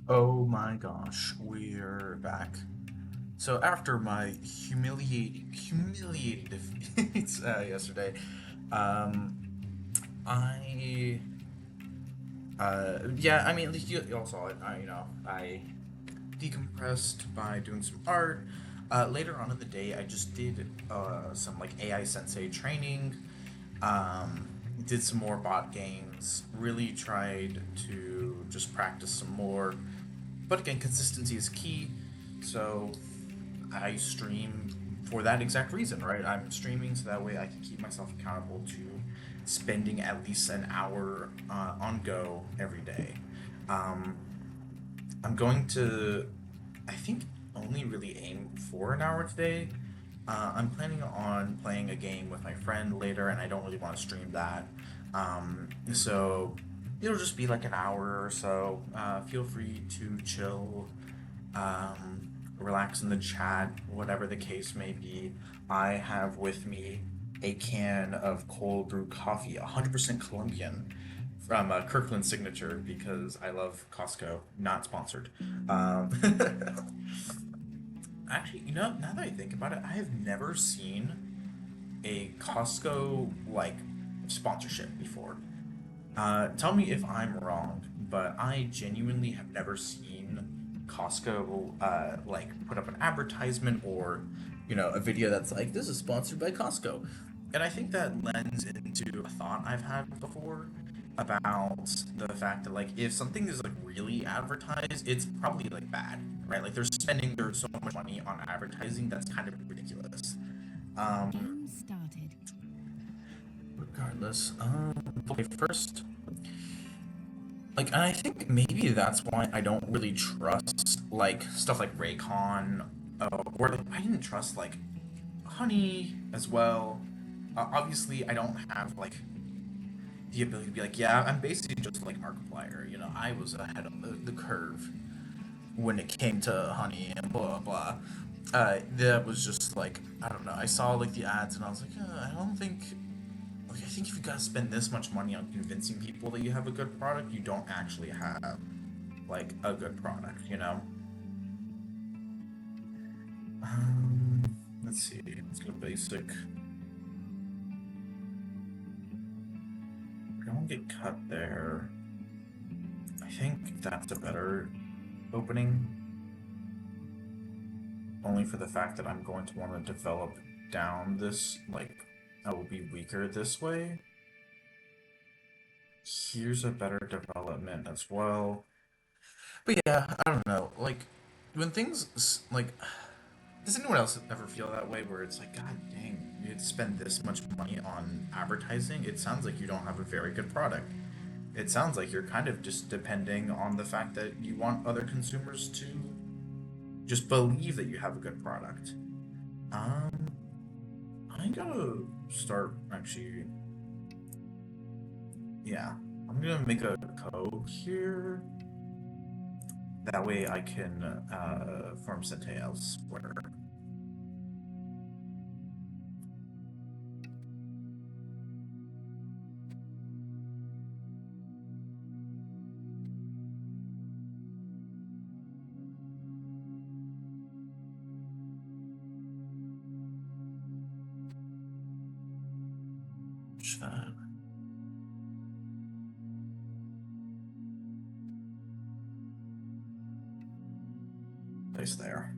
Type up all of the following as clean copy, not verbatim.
Oh my gosh, we're back. So after my humiliating defeats yesterday, um, I, yeah, I mean, you all saw it. I decompressed by doing some art. Later on in the day, I just did some like AI Sensei training. Did some more bot games. Really tried to just practice some more. But again, consistency is key. So I stream for that exact reason, right? I'm streaming so that way I can keep myself accountable to spending at least an hour on Go every day. Um, I'm going to, I think, only really aim for an hour today. I'm planning on playing a game with my friend later, and I don't really want to stream that. So it'll just be like an hour or so. Feel free to chill, relax in the chat, whatever the case may be. I have with me a can of cold brew coffee, 100% Colombian, from Kirkland Signature because I love Costco. Not sponsored. Um, Actually, now that I think about it, I have never seen a Costco like sponsorship before. Tell me if I'm wrong, but I genuinely have never seen Costco like put up an advertisement or a video that's like this is sponsored by Costco. And I think that lends into a thought I've had before about the fact that like if something is like really advertised, it's probably like bad, right? Like they're spending their so much money on advertising that's kind of ridiculous. Um, Game started. Regardless, okay, first, like, and I think maybe that's why I don't really trust like stuff like Raycon, or like I didn't trust like Honey as well. Obviously, I don't have like the ability to be like, yeah, I'm basically just like Markiplier. I was ahead of the curve when it came to Honey and blah blah. That was just like I don't know. I saw like the ads and I was like, I don't think. Like, I think if you gotta spend this much money on convincing people that you have a good product, you don't actually have like a good product. Let's see. Let's go basic. Don't get cut there. I think that's a better opening, only for the fact that I'm going to want to develop down this. Like, I will be weaker this way. Here's a better development as well. But yeah, I don't know. Like, when like, does anyone else ever feel that way where it's like, God dang, you had to spend this much money on advertising? It sounds like you don't have a very good product. It sounds like you're kind of just depending on the fact that you want other consumers to just believe that you have a good product. I gotta start actually. Yeah, I'm gonna make a code here. That way I can form Sente elsewhere. Which that place there.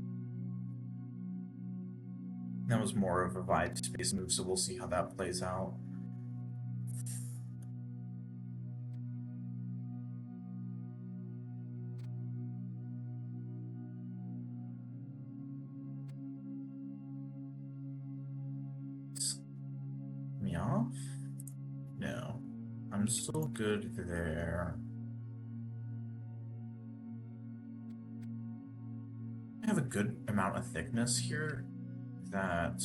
That was more of a vibe space move, so we'll see how that plays out. Me off? No. I'm still good there. I have a good amount of thickness here that,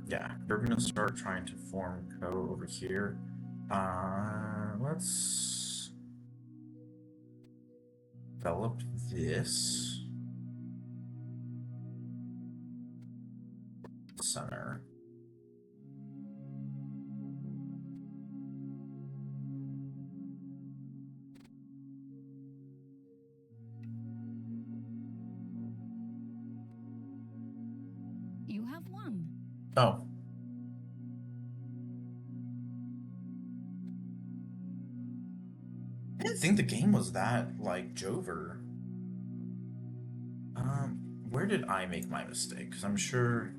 yeah, we're gonna start trying to form code over here. Let's develop this center. have won. Oh. I didn't think the game was that, like, Jover. Where did I make my mistake? Because I'm sure...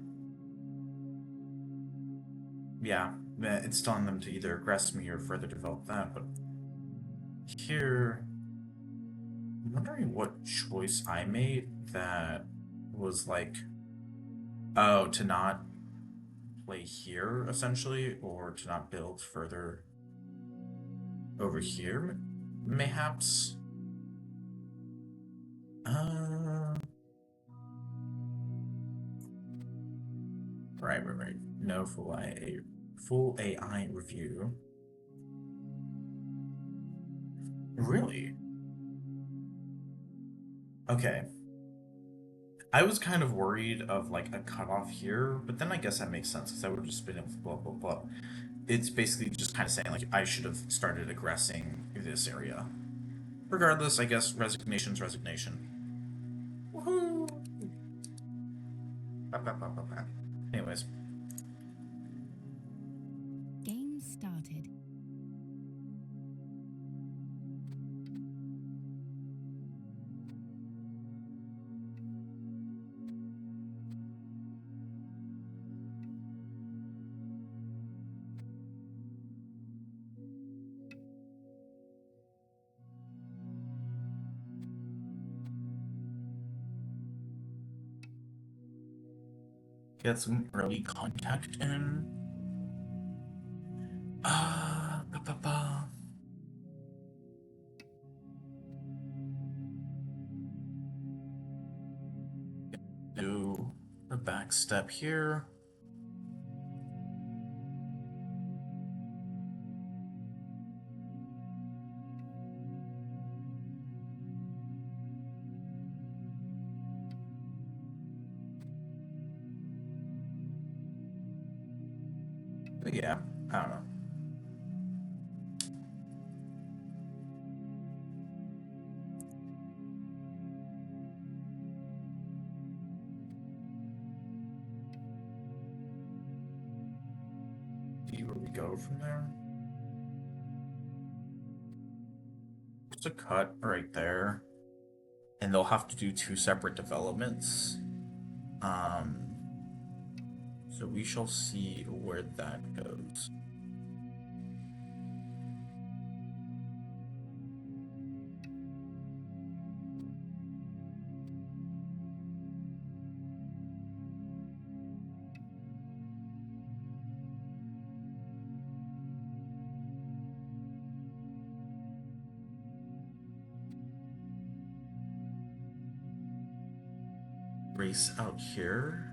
Yeah, it's telling them to either aggress me or further develop that, but... Here... I'm wondering what choice I made that was like... Oh, to not play here, essentially, or to not build further over here, mayhaps? Right. No full AI review. Really? Okay. I was kind of worried of like a cutoff here, but then I guess that makes sense because I would have just been blah blah blah. It's basically just kind of saying like I should have started aggressing this area. Regardless, I guess resignation's resignation. Woohoo! Anyways. Game started. Get some early contact in. Ba, ba, ba. Do a back step here. But yeah, I don't know. See where we go from there. There's a cut right there. And they'll have to do two separate developments. So we shall see where that goes. Race out here.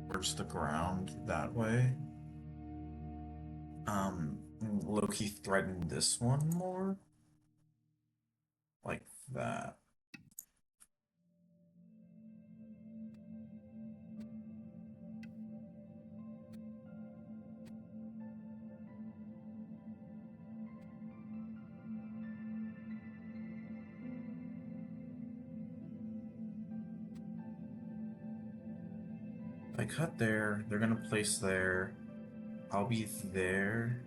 Towards the ground that way. Loki threatened this one more. Like that. I cut there, they're gonna place there. I'll be there.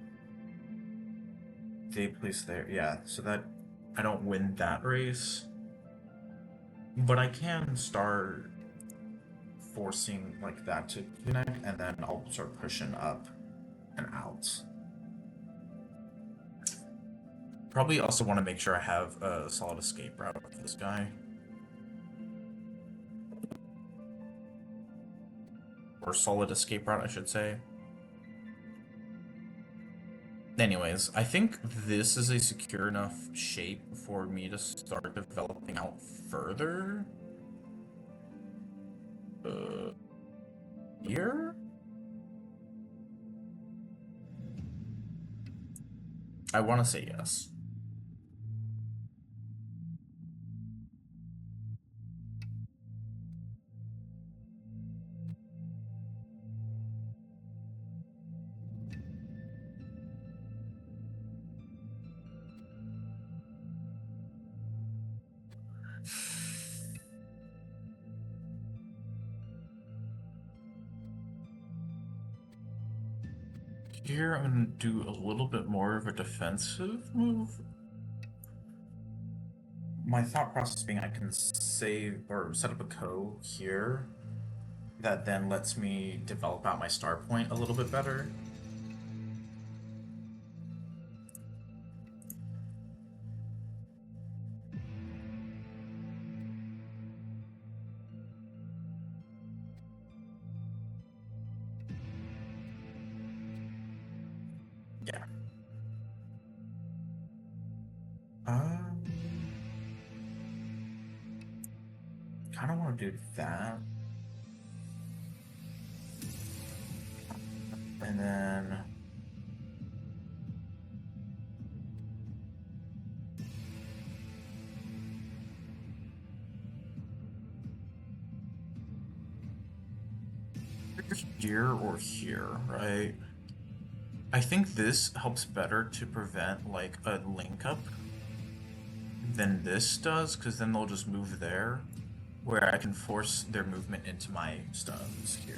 They place there. Yeah, so that I don't win that race. But I can start forcing like that to connect, and then I'll start pushing up and out. Probably also want to make sure I have a solid escape route for this guy. Or solid escape route, I should say. Anyways, I think this is a secure enough shape for me to start developing out further. Here? I want to say yes. Here I'm gonna do a little bit more of a defensive move. My thought process being I can save or set up a co here that then lets me develop out my star point a little bit better. Yeah. Kind of want to do that. And then here or here, right? I think this helps better to prevent like a link up than this does, because then they'll just move there, where I can force their movement into my stones here.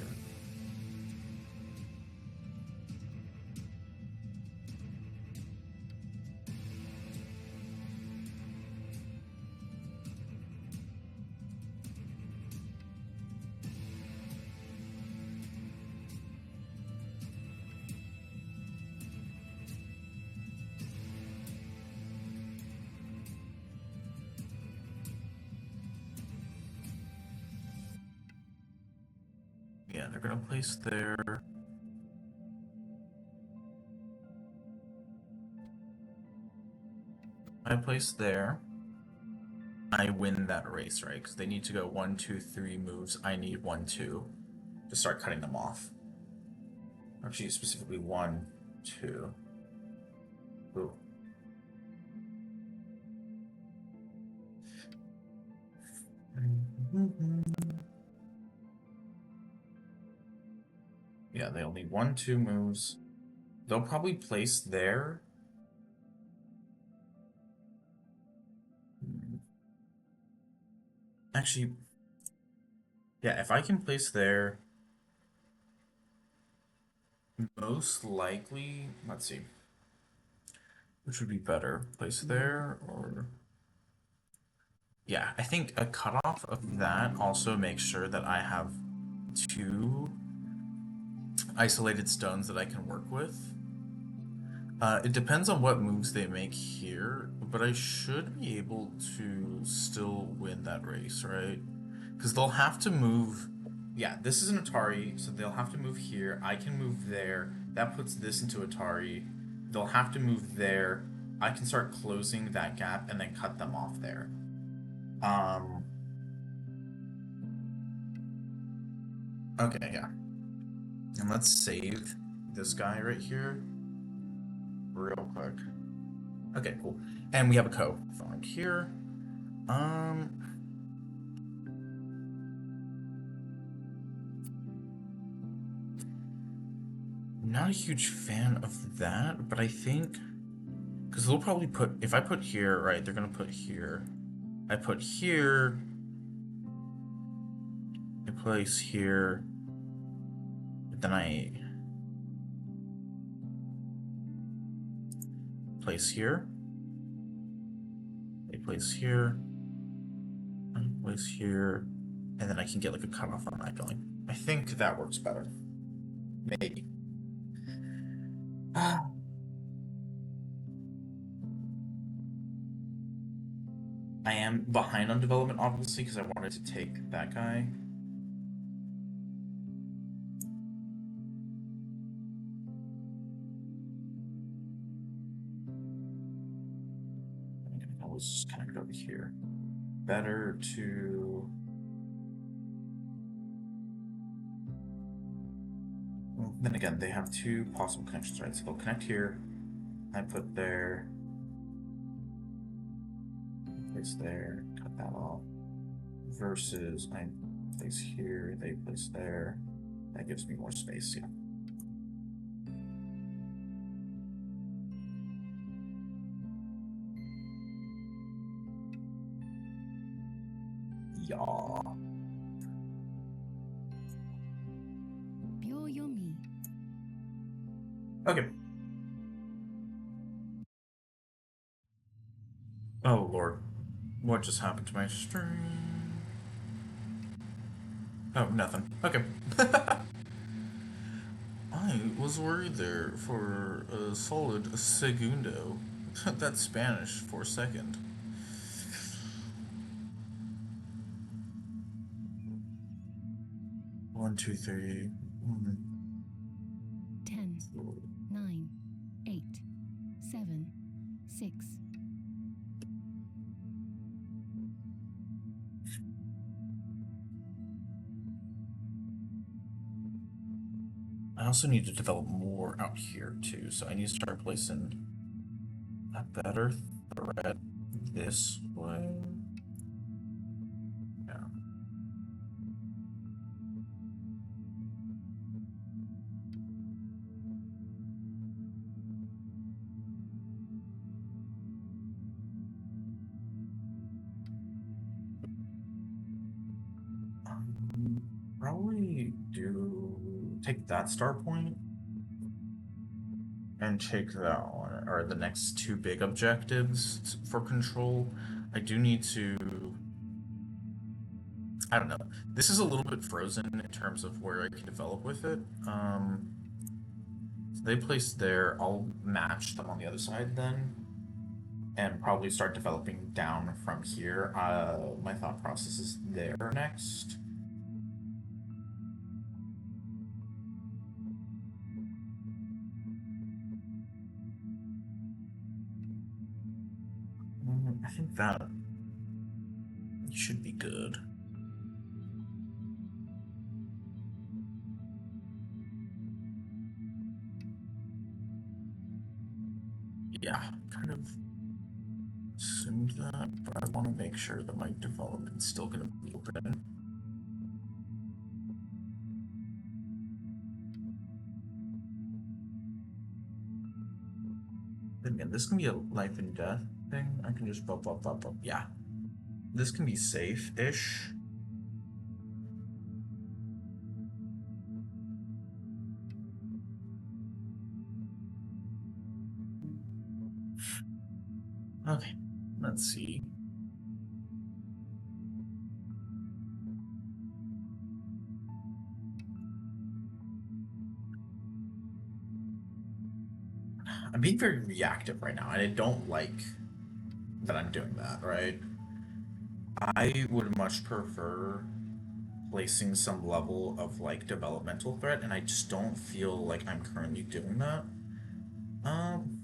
Yeah, they're gonna place there. I place there. I win that race, right? Because they need to go 1, 2, 3 moves. I need 1, 2 to start cutting them off. Actually, specifically 1, 2. Ooh. Yeah, they'll need 1, 2 moves. They'll probably place there. Actually, yeah, if I can place there, most likely, let's see, which would be better, place there or... Yeah, I think a cutoff of that also makes sure that I have 2 isolated stones that I can work with. It depends on what moves they make here, but I should be able to still win that race, right? Because they'll have to move. Yeah, this is an Atari, so they'll have to move here. I can move there. That puts this into Atari. They'll have to move there. I can start closing that gap and then cut them off there. Okay, yeah. And let's save this guy right here real quick. Okay, cool. And we have a co found here. Not a huge fan of that, but I think because they'll probably put, if I put here, right, they're gonna put here. I put here. I place here. But then I place here. They place here. I place here. And then I can get like a cutoff on that going. I think that works better. Maybe. I am behind on development, obviously, because I wanted to take that guy. I'm gonna always connect over here. Better to... Well, then again, they have 2 possible connections, right? So they'll connect here. I put there. Place there. Cut that off. Versus I place here, they place there. That gives me more space, yeah. Yeah. Pure Yomi. Okay. Oh lord. What just happened to my stream? Oh, nothing. Okay. I was worried there for a solid segundo. That's Spanish for second. One, two, three. 10, 9, 8, 7, 6. I also need to develop more out here too, so I need to start placing a better thread this way. Yeah. Probably do take that star point and take that one, or the next two big objectives for control. I do need to. I don't know. This is a little bit frozen in terms of where I can develop with it. So they place there. I'll match them on the other side then, and probably start developing down from here. My thought process is there next. I think that should be good. Yeah, kind of assumed that, but I want to make sure that my development's still going to be open. Again, this can be a life and death thing. I can just bump. Yeah, this can be safe-ish. Okay, let's see. I'm being very reactive right now, and I don't like that I'm doing that, right? I would much prefer placing some level of like developmental threat, and I just don't feel like I'm currently doing that. Um,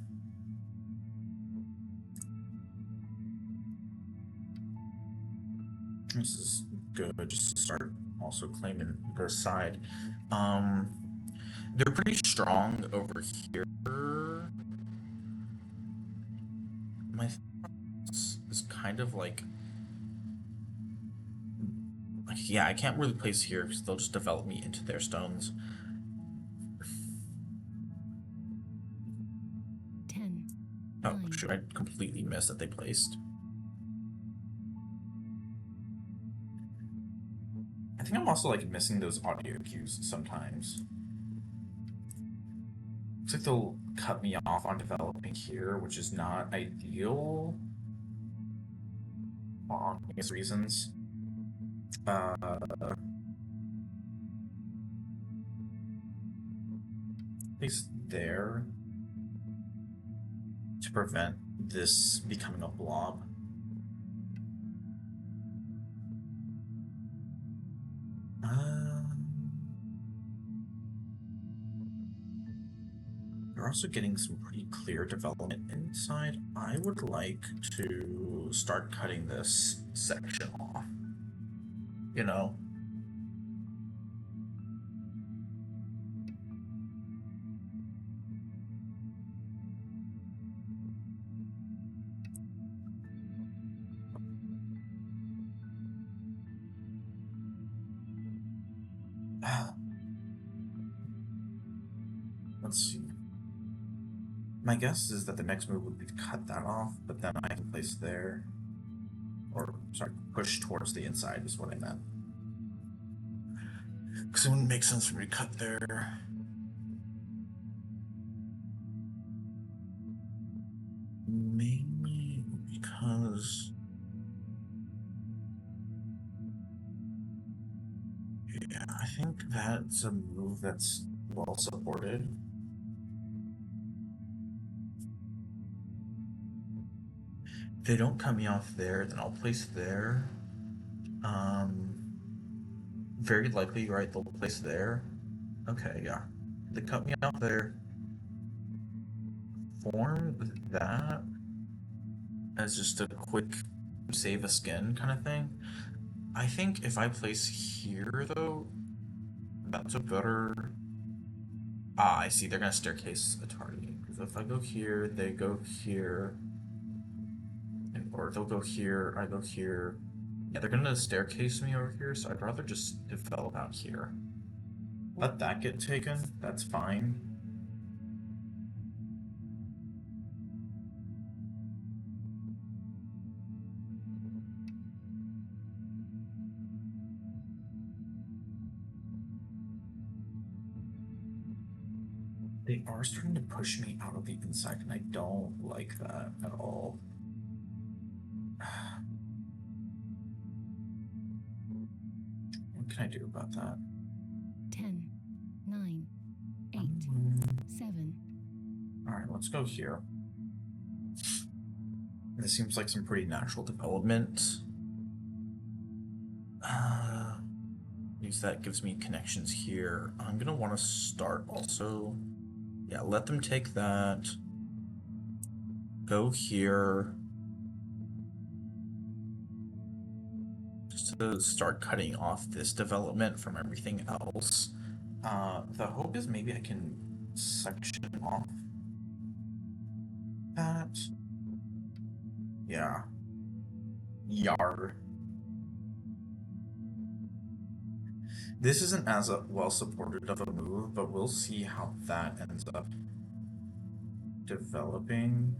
this is good just to start also claiming their side. Um, they're pretty strong over here. My thoughts is kind of like yeah, I can't really place here because they'll just develop me into their stones. 10, Oh 9, shoot, I completely missed that they placed. I think I'm also like missing those audio cues sometimes. Looks like they'll cut me off on developing here, which is not ideal for obvious reasons. At least there to prevent this becoming a blob. You're also getting some pretty clear development inside. I would like to start cutting this section off. You know? Let's see. My guess is that the next move would be to cut that off, but then I can place there. Or sorry, push towards the inside is what I meant. Because it wouldn't make sense for me to cut there. Mainly because... yeah, I think that's a move that's well supported. If they don't cut me off there, then I'll place there. Very likely, right? They'll place there. Okay, yeah. They cut me off there. Form that as just a quick save a skin kind of thing. I think if I place here, though, that's a better... ah, I see. They're gonna staircase Atari. Because if I go here, they go here. Or they'll go here, I go here. Yeah, they're gonna staircase me over here, so I'd rather just develop out here. Let that get taken, that's fine. They are starting to push me out of the inside, and I don't like that at all. What can I do about that? 10, 9, 8, 7. Alright, let's go here. This seems like some pretty natural development. Use that, gives me connections here. I'm gonna want to start also. Yeah, let them take that. Go here. Just to start cutting off this development from everything else. The hope is maybe I can section off that. Yeah. Yar. This isn't as well supported of a move, but we'll see how that ends up developing.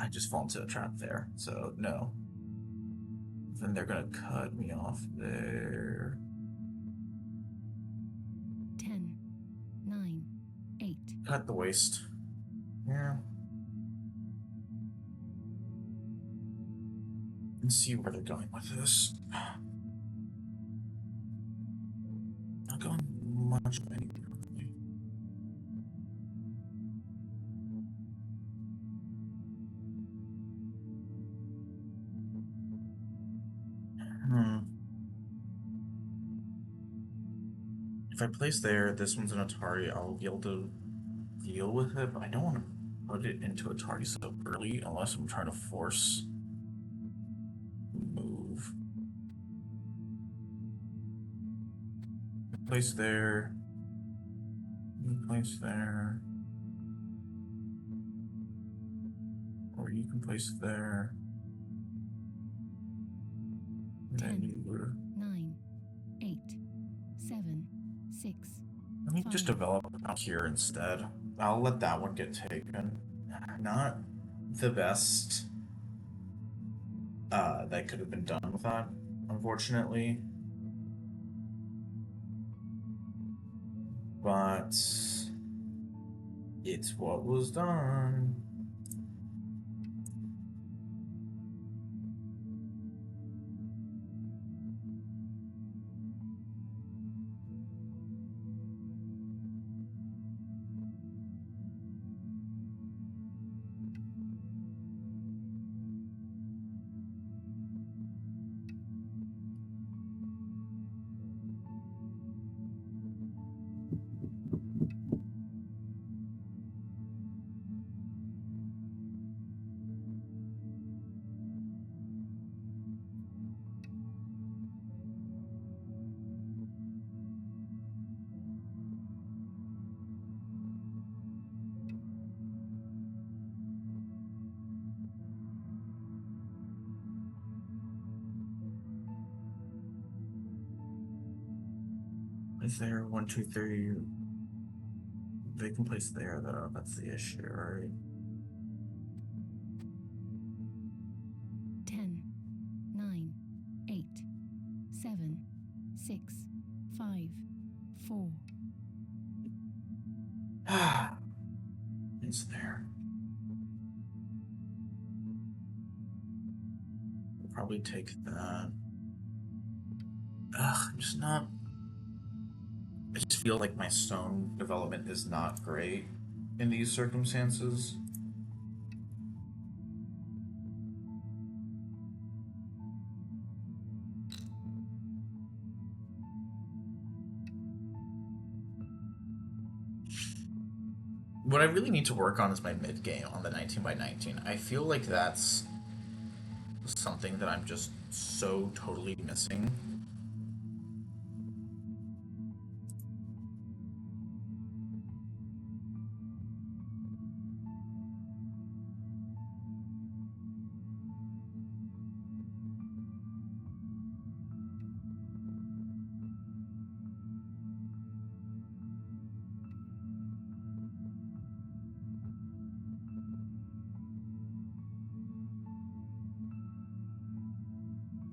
I just fall into a trap there, so no. Then they're gonna cut me off there. 10, 9, 8. Cut the waist. Yeah. Let's see where they're going with this. Not going much anywhere. If I place there, this one's an Atari, I'll be able to deal with it, but I don't want to put it into Atari so early unless I'm trying to force move. Place there. Place there. Or you can place there. 10, 9, 8, 7, 6. Let me just develop out here instead. I'll let that one get taken. Not the best that could have been done with that, unfortunately. But it's what was done. Is there 1, 2, 3? They can place there though. That's the issue, right? 10, 9, 8, 7, 6, 5, 4. It's there. We'll probably take that. I'm just not. I just feel like my stone development is not great in these circumstances. What I really need to work on is my mid game on the 19 by 19. I feel like that's something that I'm just so totally missing.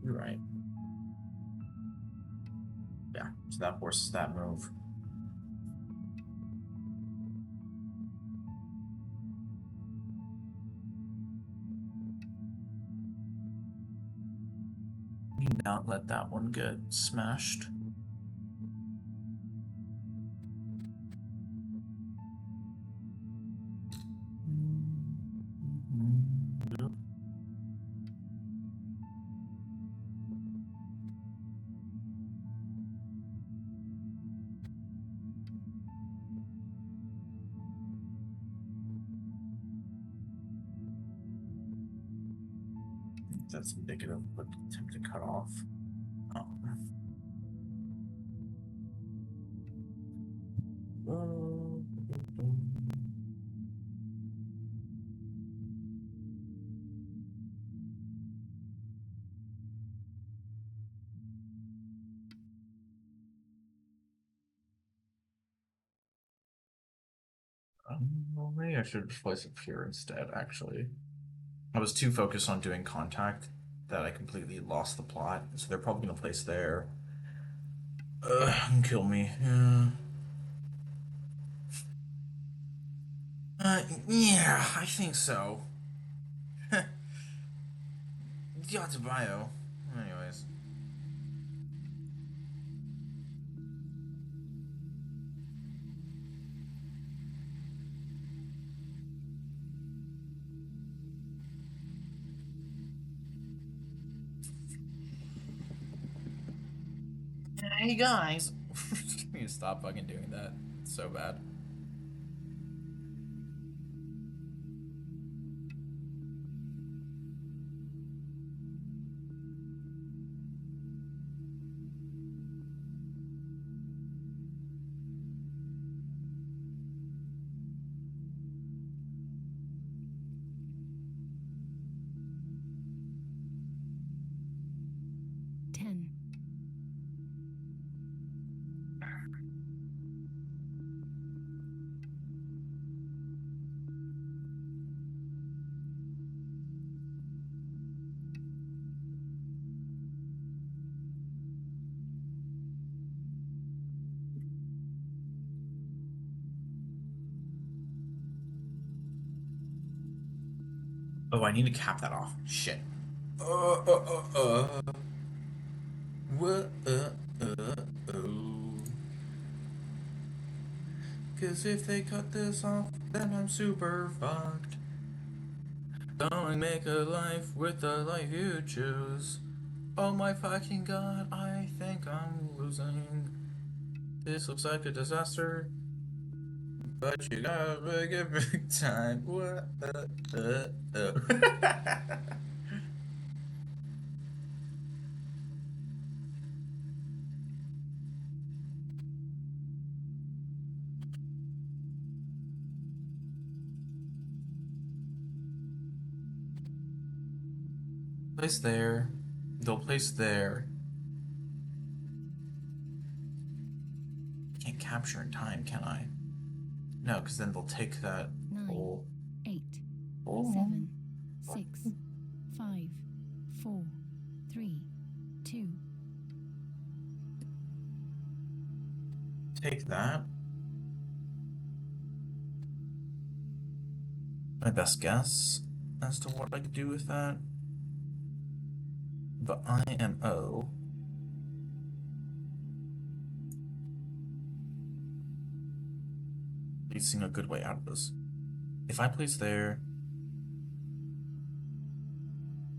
You're right. Yeah, so that forces that move. You not let that one get smashed. Yep. That's indicative of what attempt to cut off. Oh. Well, maybe I should place it here instead, actually. I was too focused on doing contact that I completely lost the plot, so they're probably gonna place there. Kill me. Yeah. Yeah, I think so. Yacht bio. Anyways. Hey guys. You need to stop fucking doing that. It's so bad. Ten, Oh, I need to cap that off. Shit. Uh, uh, uh, uh. What? Oh. Cause if they cut this off, then I'm super fucked. Don't make a life with the life you choose. Oh my fucking god, I think I'm losing. This looks like a disaster, but you gotta make it big time. What? Place there. They'll place there. can't capture in time, can I? No, because then they'll take that 9, whole... 8, Oh. 7, 6, 5, 4, 3, 2. Take that. My best guess as to what I could do with that. The IMO. Placing a good way out of this. If I place there...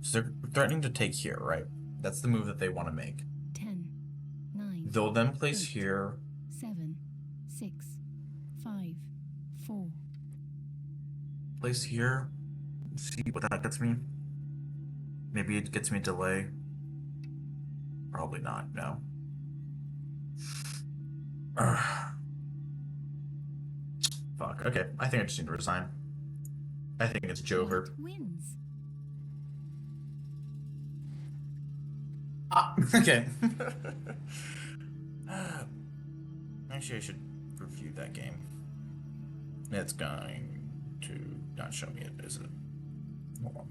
So they're threatening to take here, right? That's the move that they want to make. 10, 9. They'll then place 8, here. 7, 6, 5, 4. Place here. See what that gets me. Maybe it gets me a delay. Probably not, no. Fuck, okay. I think I just need to resign. I think it's Jover. White wins. Ah, okay. Actually, I should review that game. It's going to not show me it, is it? Hold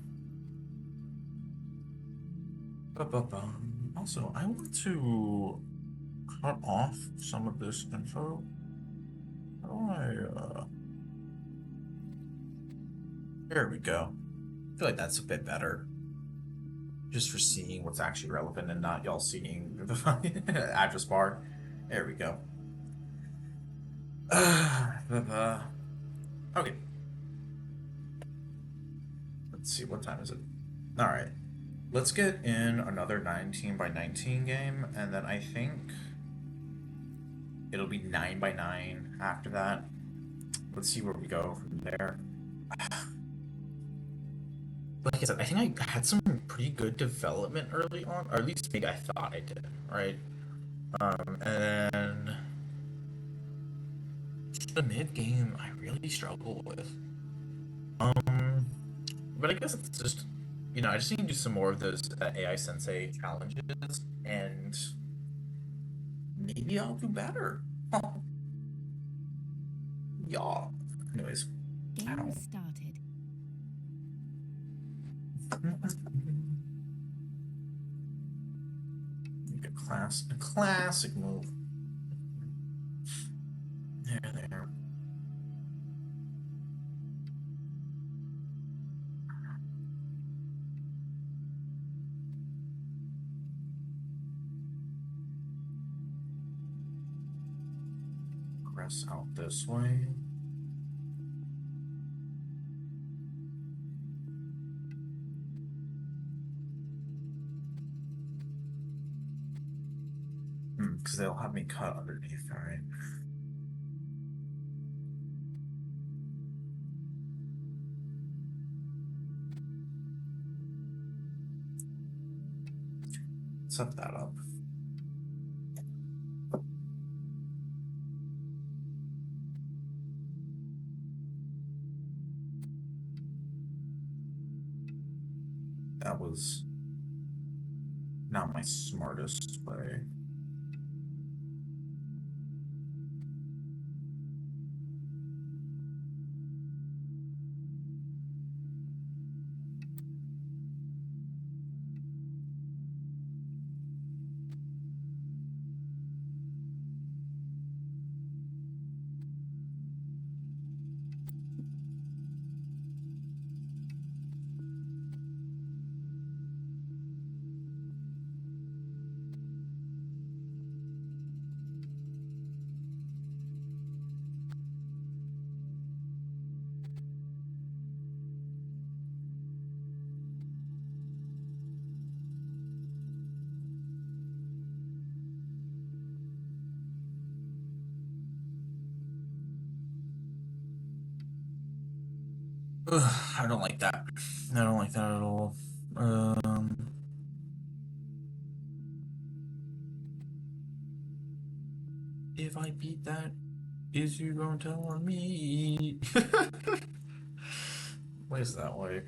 on. Also, I want to cut off some of this info. How do I, There we go. I feel like that's a bit better. Just for seeing what's actually relevant and not y'all seeing the address bar. There we go. Okay. Let's see, what time is it? Alright. Let's get in another 19 by 19 game, and then I think it'll be 9 by 9 after that. Let's see where we go from there. Like I said, I think I had some pretty good development early on, or at least maybe I thought I did, right? And then the mid game I really struggle with. But I guess it's just, you know, I just need to do some more of those AI Sensei challenges, and maybe I'll do better. Y'all. Anyways, I Game don't. started. A classic move. There. Press out this way. Because they'll have me cut underneath, alright? Set that up. That was not my smartest play. Ugh, I don't like that. I don't like that at all. If I beat that, is you gonna tell on me? Why is that way?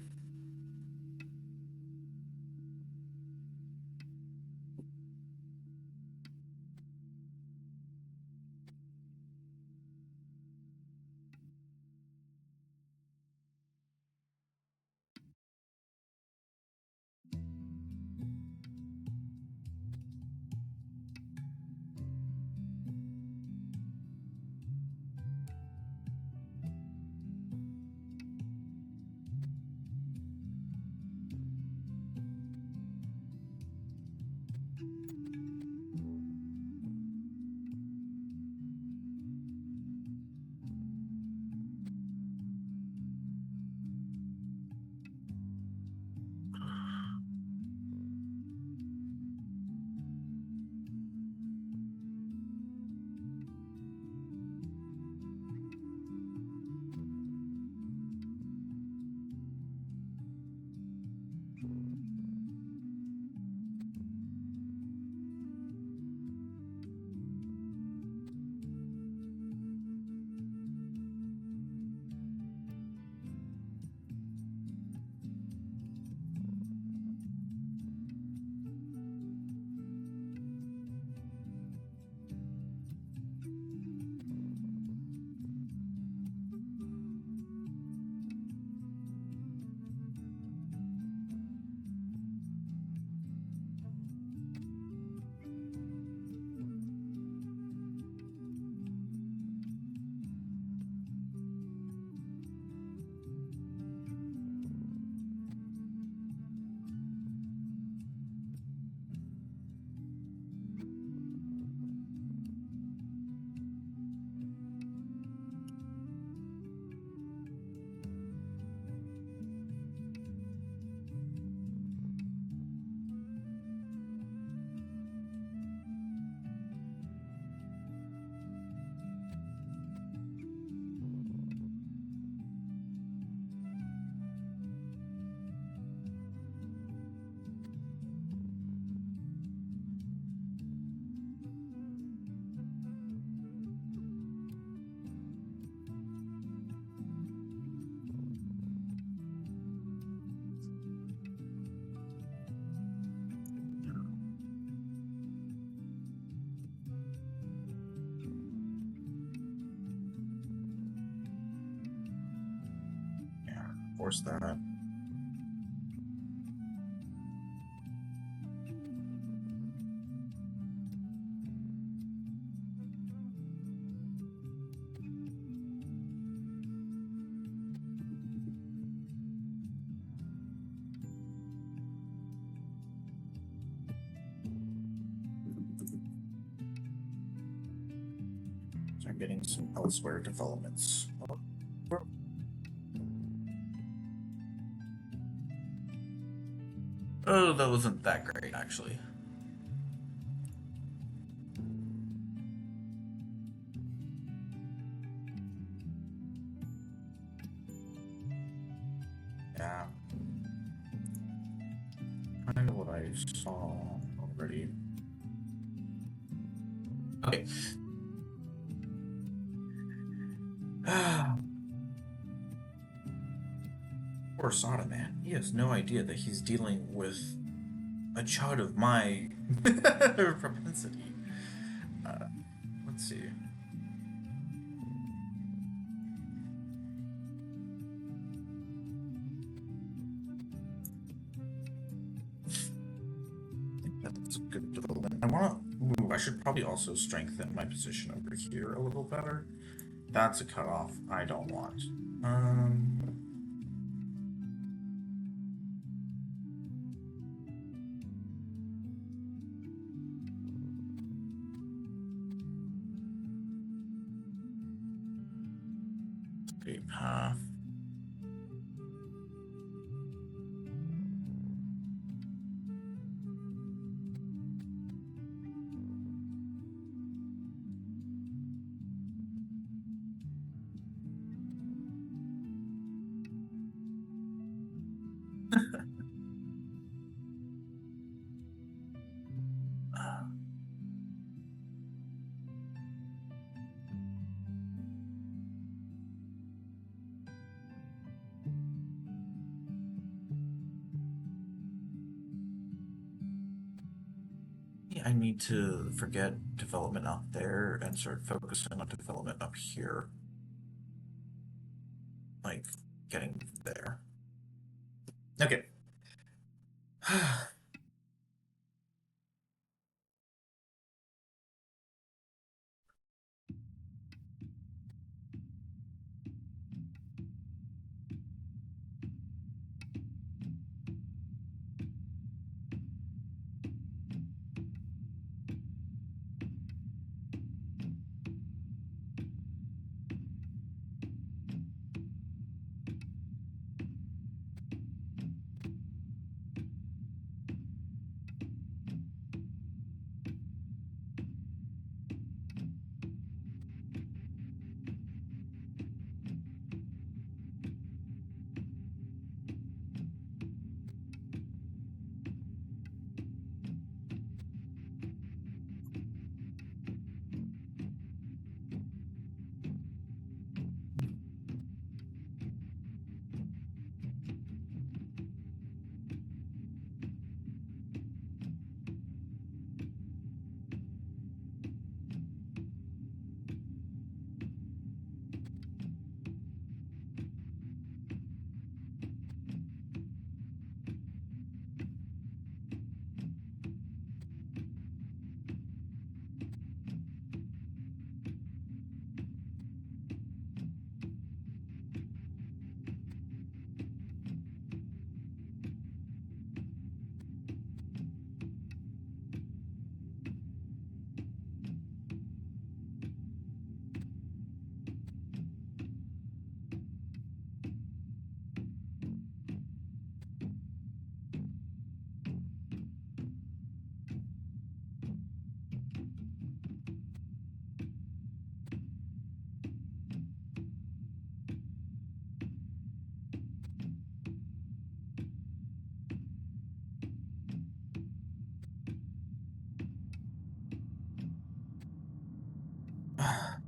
force that. So I'm getting some elsewhere developments. Oh, that wasn't that great, actually. Yeah. Kind of what I saw already. Okay. Poor Sada, man. He has no idea that he's dealing with a child of my propensity. Uh, let's see. I think that's a good development. I should probably also strengthen my position over here a little better. That's a cutoff I don't want. Um, okay, path. I need to forget development up there and start focusing on development up here. Like, getting there. Okay.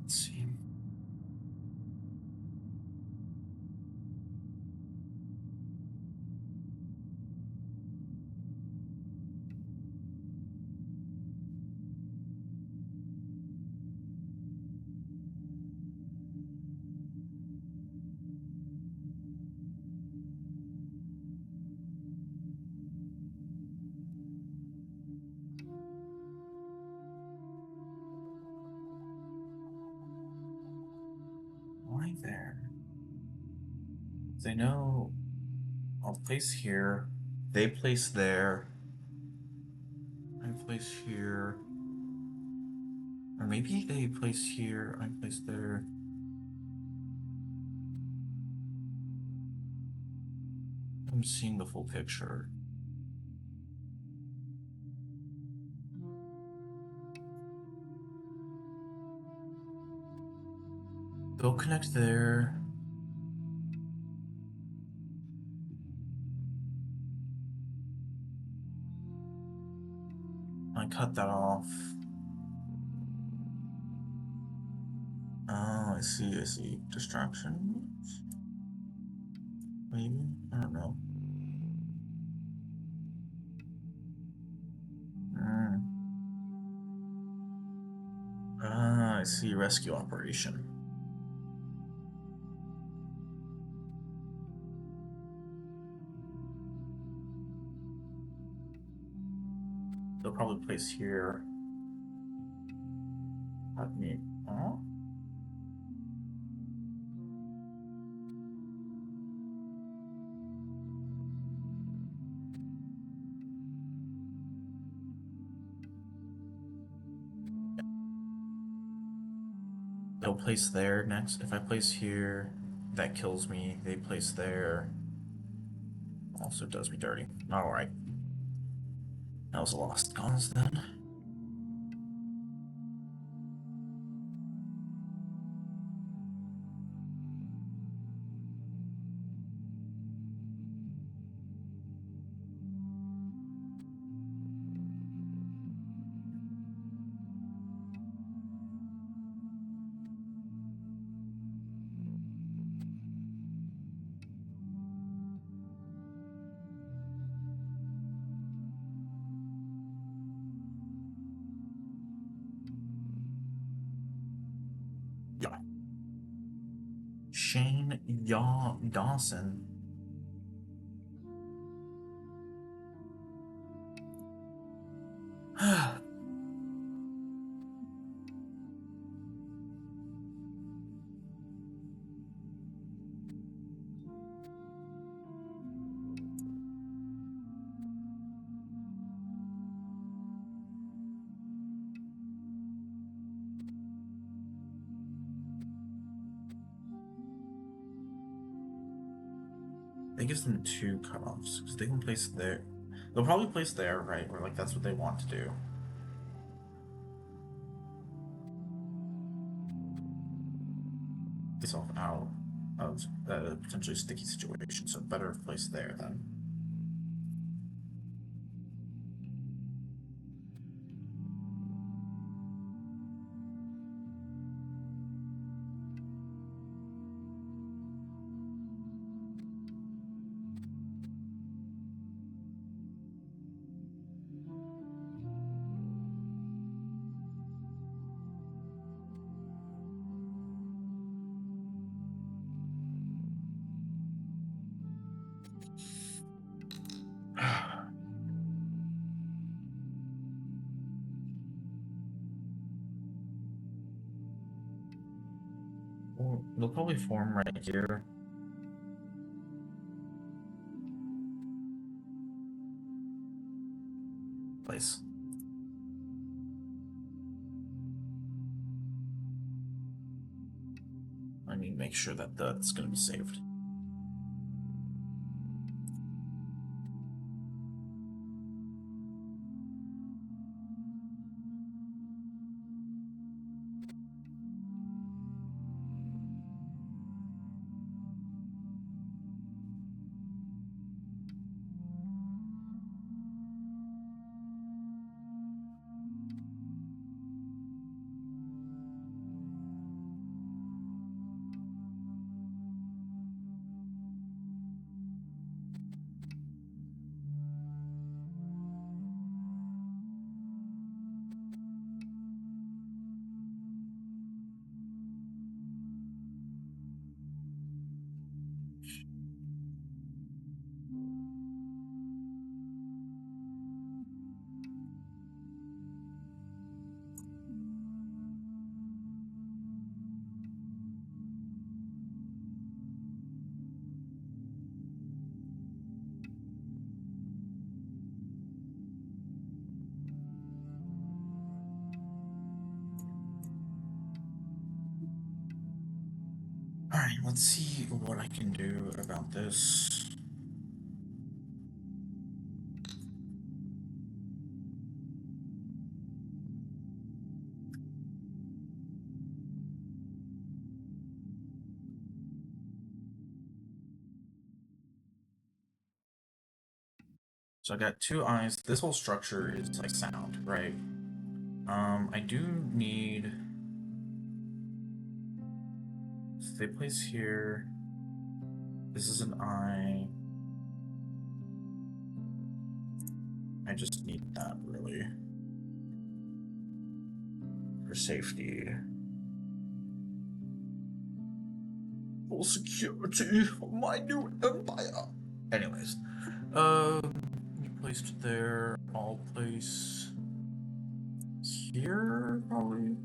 Let's see. I there? They know I'll place here. They place there. I place here. Or maybe they place here, I place there. I'm seeing the full picture. They'll connect there. I cut that off. Oh, I see, I see. Distractions? Maybe? I don't know. Ah, I see. Rescue operation. They'll probably place here. Let me. Oh? They'll place there next. If I place here, that kills me. They place there. Also does me dirty. Alright. That was a lost cause then. Yeah. Shane Yaw Dawson. That gives them two cutoffs because they can place there. They'll probably place there, right? Or like that's what they want to do. Yourself out of a potentially sticky situation, so better place there then. Well, they'll probably form right here. Place. I need to make sure that that's going to be saved. let's see what I can do about this. So I got 2 eyes. This whole structure is like sound, right? I do need. So they place here. This is an eye. I just need that really for safety. Full security of my new empire. Anyways, you placed it there. I'll place here probably.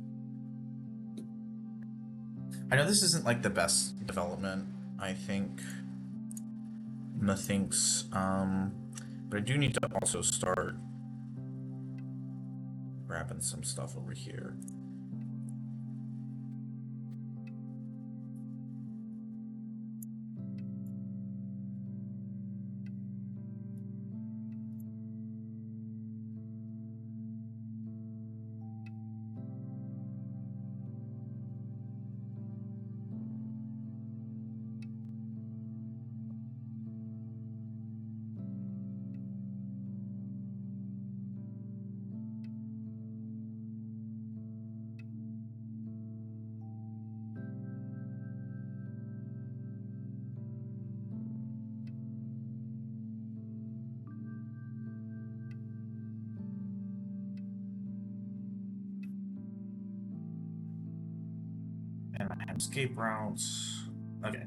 I know this isn't like the best development. I think methinks, but I do need to also start grabbing some stuff over here. And I have escape routes. Okay.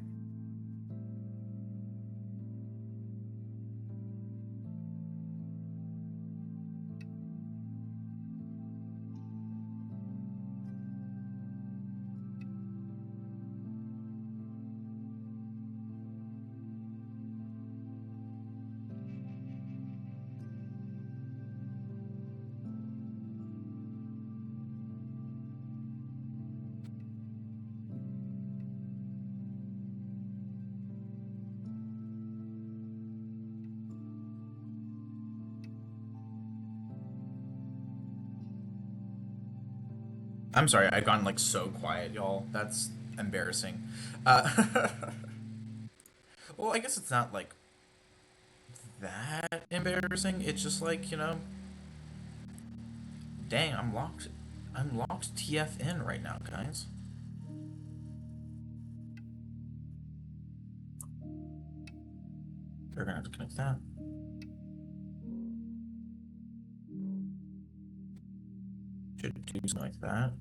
I'm sorry, I've gone like so quiet, y'all. That's embarrassing. Uh, well, I guess it's not like that embarrassing. It's just like, dang, I'm locked. I'm locked TFN right now, guys. We're gonna have to connect that. Should do something like that.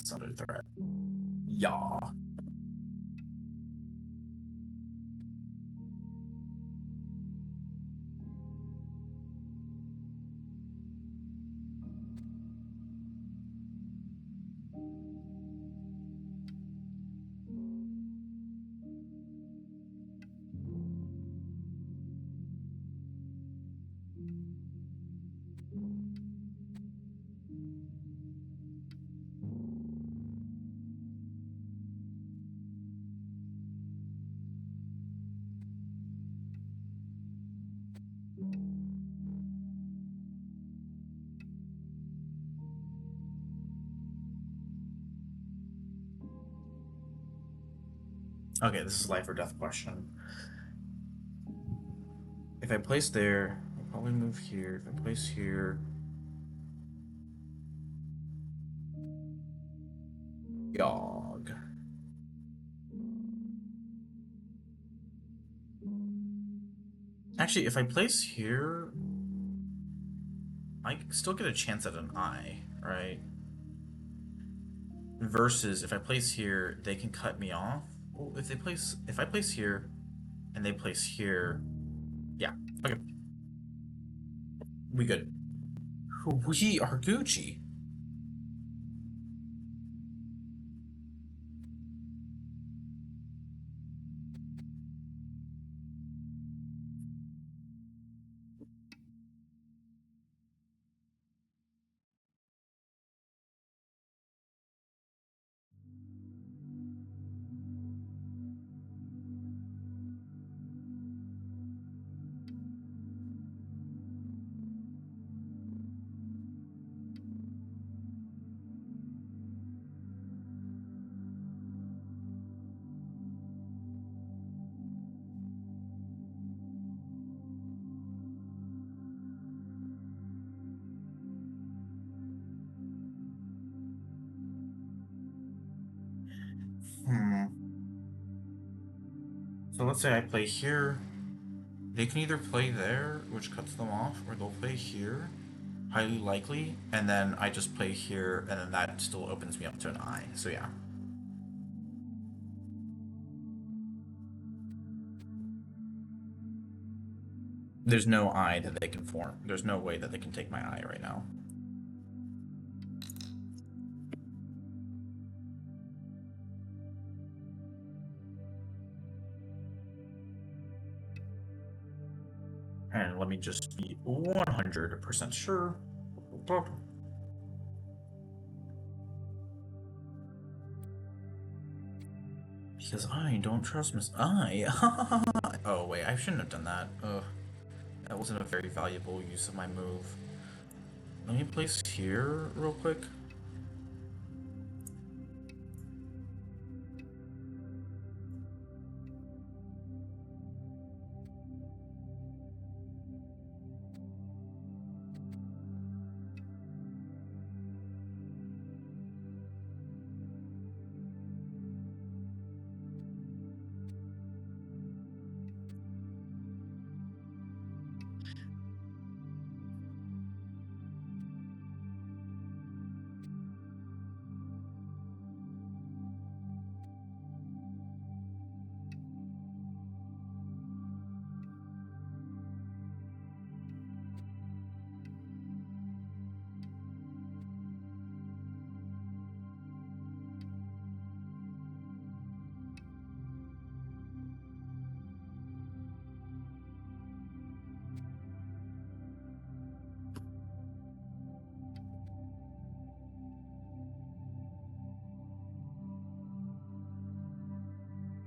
It's under threat. Yeah. Okay, this is life or death question. If I place there, I'll probably move here. If I place here, Yog. Actually, if I place here, I still get a chance at an eye, right? Versus if I place here, they can cut me off. Well, if I place here, and they place here, yeah, okay, we good. We are Gucci. Hmm. So let's say I play here. They can either play there, which cuts them off, or they'll play here, highly likely, and then I just play here, and then that still opens me up to an I. So yeah. There's no I that they can form. There's no way that they can take my I right now. And let me just be 100% sure. Because I don't trust Miss I. Oh, wait, I shouldn't have done that. Ugh. That wasn't a very valuable use of my move. Let me place here real quick.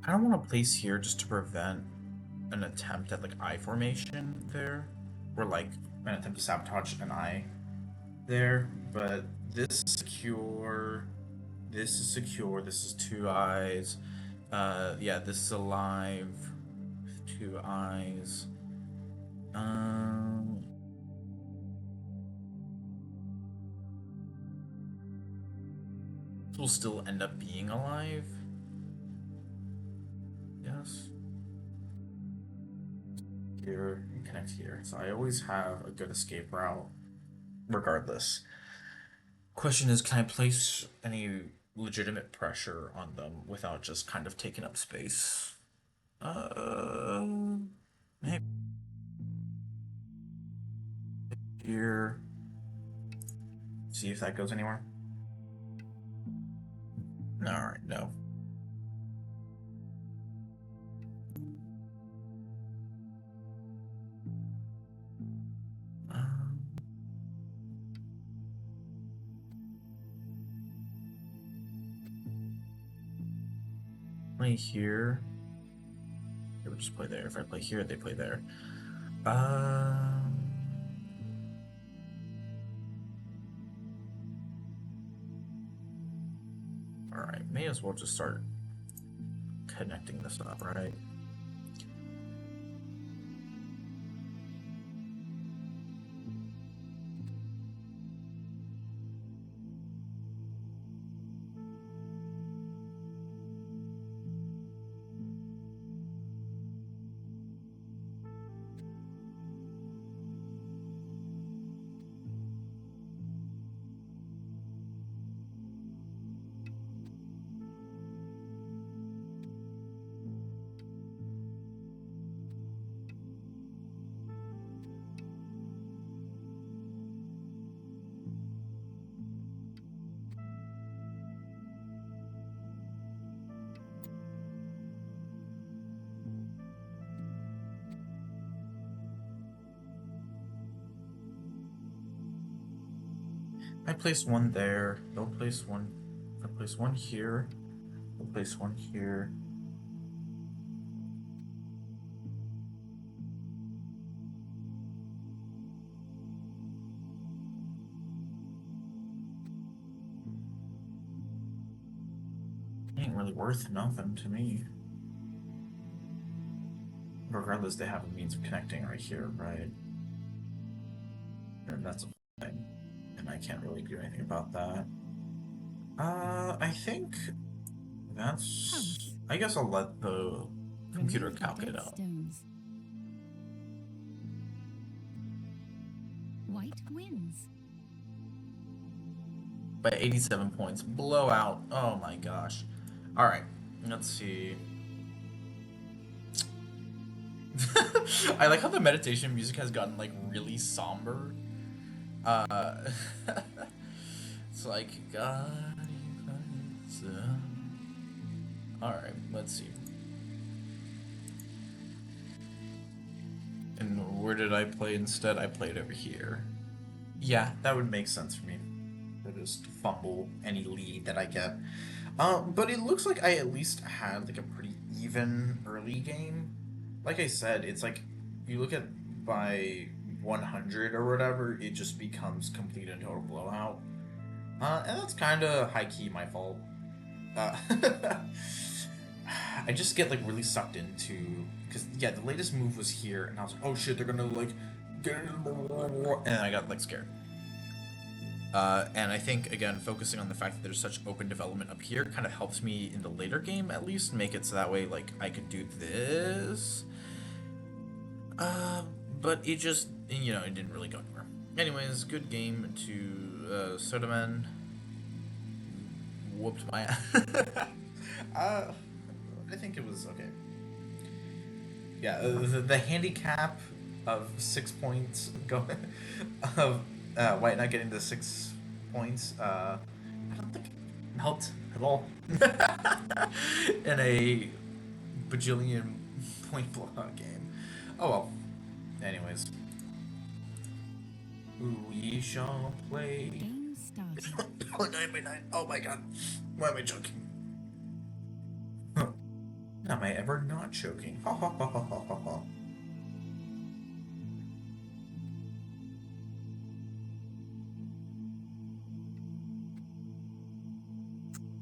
I don't want to place here just to prevent an attempt at like I formation there, or like an attempt to sabotage an I there. But this is secure. This is secure. This is two eyes. Yeah, this is alive. Two eyes. Um, this will still end up being alive. Yes. Here, and connect here. So I always have a good escape route, regardless. Question is, can I place any legitimate pressure on them without just kind of taking up space? Uh, maybe here. See if that goes anywhere. All right, no. Um, play here. They would just play there. If I play here, they play there. Um. All right, may as well just start connecting this up, right? I placed one there. They'll place one. I place one here. They'll place one here. Ain't really worth nothing to me. Regardless, they have a means of connecting right here, right? And that's a thing. And I can't really do anything about that. I think that's... House. I guess I'll let the computer Remove the calc it dead out. stones. White wins. By 87 points. Blowout. Oh my gosh. Alright, let's see. I like how the meditation music has gotten like really somber. It's like God. Alright, let's see. And where did I play instead? I played over here. Yeah, that would make sense for me. To just fumble any lead that I get. But it looks like I at least had like a pretty even early game. Like I said, it's like you look at by 100 or whatever, it just becomes complete and total blowout. And that's kind of high key my fault. Uh, I just get like really sucked into because yeah, the latest move was here, and I was like, oh shit, they're gonna like get, and I got like scared. And I think again, focusing on the fact that there's such open development up here kind of helps me in the later game at least make it so that way like I could do this. Uh, but it just it didn't really go anywhere. Anyways, good game to Sodaman. Whooped my ass. I think it was okay. Yeah, the handicap of 6 points going of White not getting the 6 points. I don't think it helped at all in a bajillion point blowout game. Oh well. Anyways, we shall play. Game started. Oh, 9x9. Oh my god. Why am I joking? Huh. Am I ever not choking? Ha ha ha ha ha ha ha.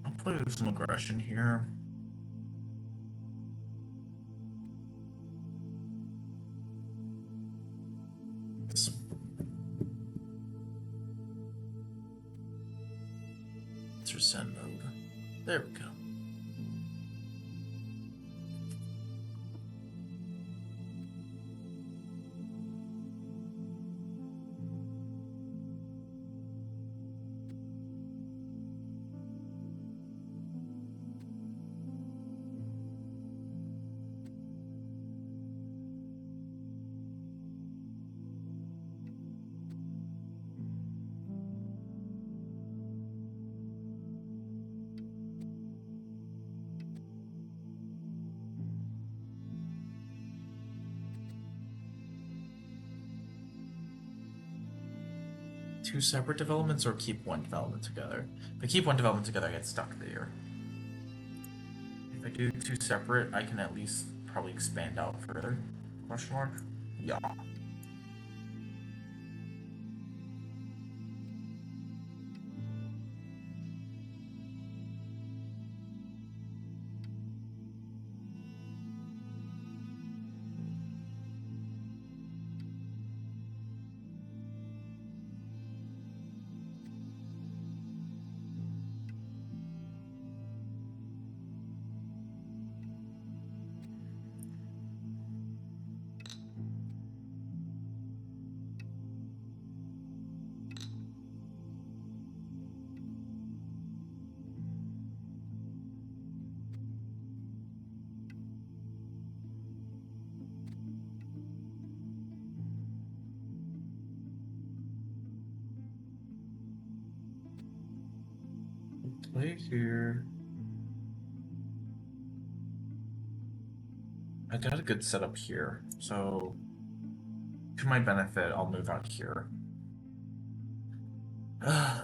I'll play with some aggression here. Let's resend mode. There we go. Two separate developments or keep one development together? If I keep one development together, I get stuck there. If I do two separate, I can at least probably expand out further. Question mark? Yeah. Play here. I got a good setup here, so to my benefit, I'll move out here. Yeah.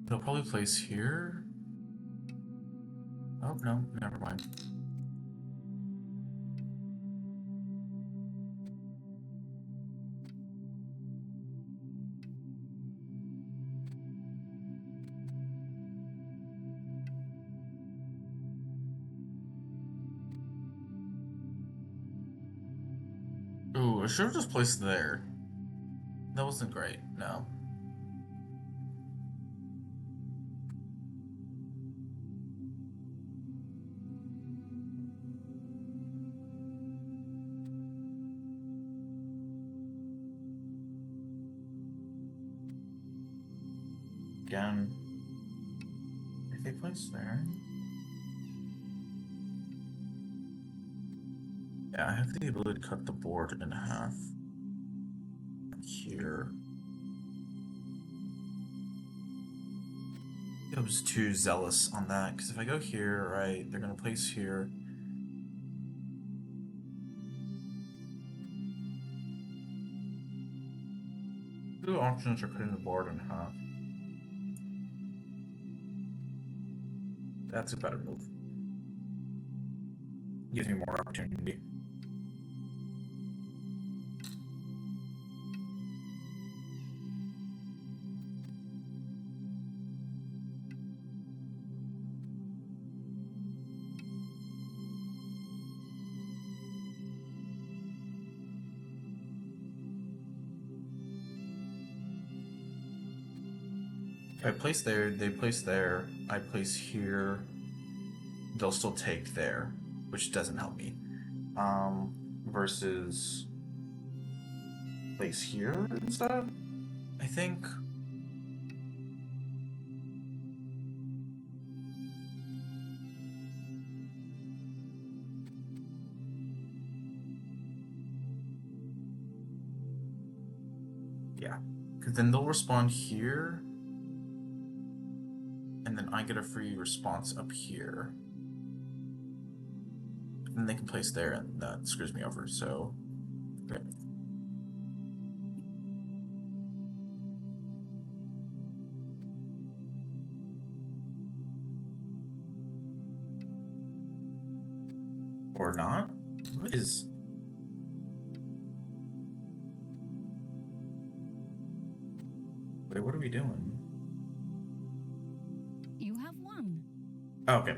They'll probably place here. Oh, no, never mind. Ooh, I should have just placed there. That wasn't great, no. Again, if they place there. Yeah, I have the ability to cut the board in half. Here. I was too zealous on that, because if I go here, right, they're gonna place here. Two options are cutting the board in half. That's a better move. Gives me more opportunity. If I place there, they place there, I place here, they'll still take there, which doesn't help me. Versus place here instead, I think. Yeah, because then they'll respond here, and then I get a free response up here. And they can place there, and that screws me over, so... Okay. Or not? What is... Wait, what are we doing? You have won. Oh, okay.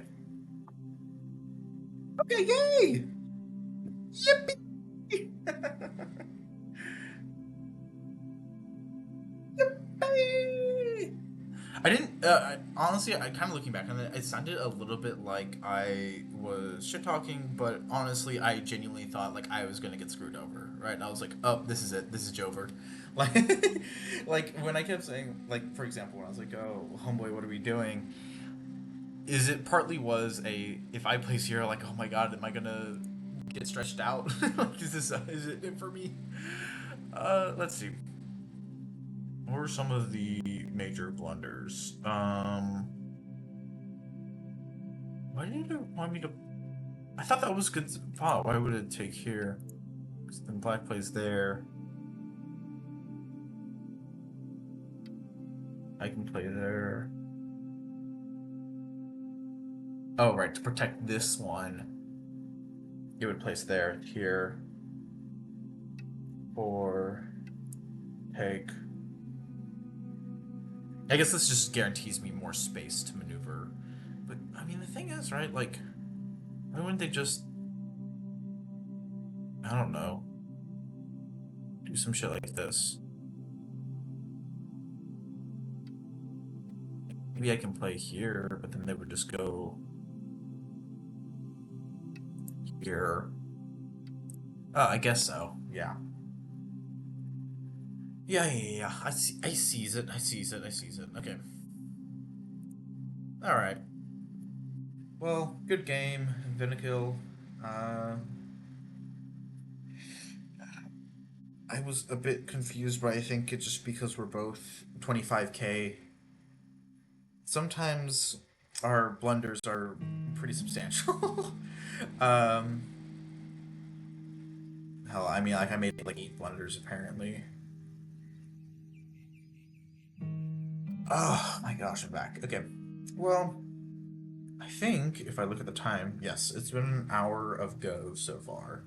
Okay, yay! Yippee! Yippee! I didn't, honestly, I kind of looking back on it, it sounded a little bit like I was shit talking, but honestly, I genuinely thought like I was gonna get screwed over, right? And I was like, oh, this is it, this is Jover. Like, like when I kept saying, like, for example, when I was like, oh, homeboy, what are we doing? Is it partly was a, if I place here, like, oh my god, am I gonna get stretched out? Is it for me? Let's see. What were some of the major blunders? Why did it want me to? I thought that was a good spot. Why would it take here? Because then black plays there. I can play there. Oh, right, to protect this one, it would place there, here. Or take. I guess this just guarantees me more space to maneuver. But, I mean, the thing is, right, like, why wouldn't they just... I don't know. do some shit like this. Maybe I can play here, but then they would just go here. Oh, I guess so. Yeah. Yeah. I see. I sees it. I sees it. I sees it. Okay. All right. Well, good game, Vinikill. Uh, I was a bit confused, but I think it's just because we're both 25k. Sometimes our blunders are pretty substantial. um, hell, I mean, like I made like 8 blunders apparently. Oh my gosh, I'm back. Okay. Well, I think if I look at the time, yes, it's been an hour of Go so far.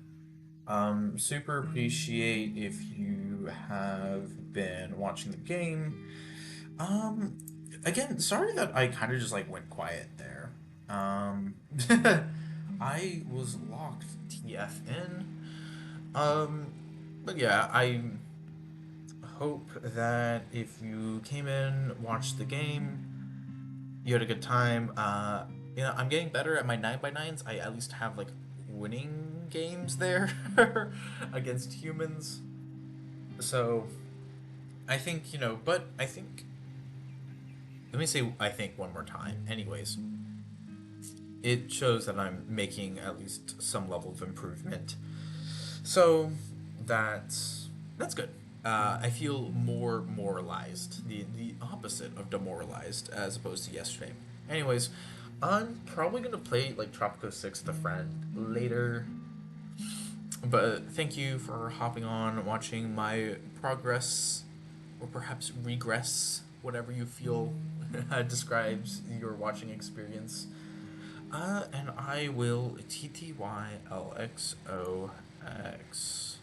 Super appreciate if you have been watching the game. Um, Again, sorry that I kind of just like went quiet there. Um, I was locked TFN. Um, but yeah, I hope that if you came in, watched the game, you had a good time. I'm getting better at my 9x9s. I at least have like winning games there against humans. So I think, but I think, let me say, I think one more time. Anyways, it shows that I'm making at least some level of improvement. So that's good. I feel more moralized, the opposite of demoralized, as opposed to yesterday. Anyways, I'm probably gonna play like Tropico 6 The Friend later, but thank you for hopping on, watching my progress, or perhaps regress, whatever you feel describes your watching experience. And I will TTYLXOX.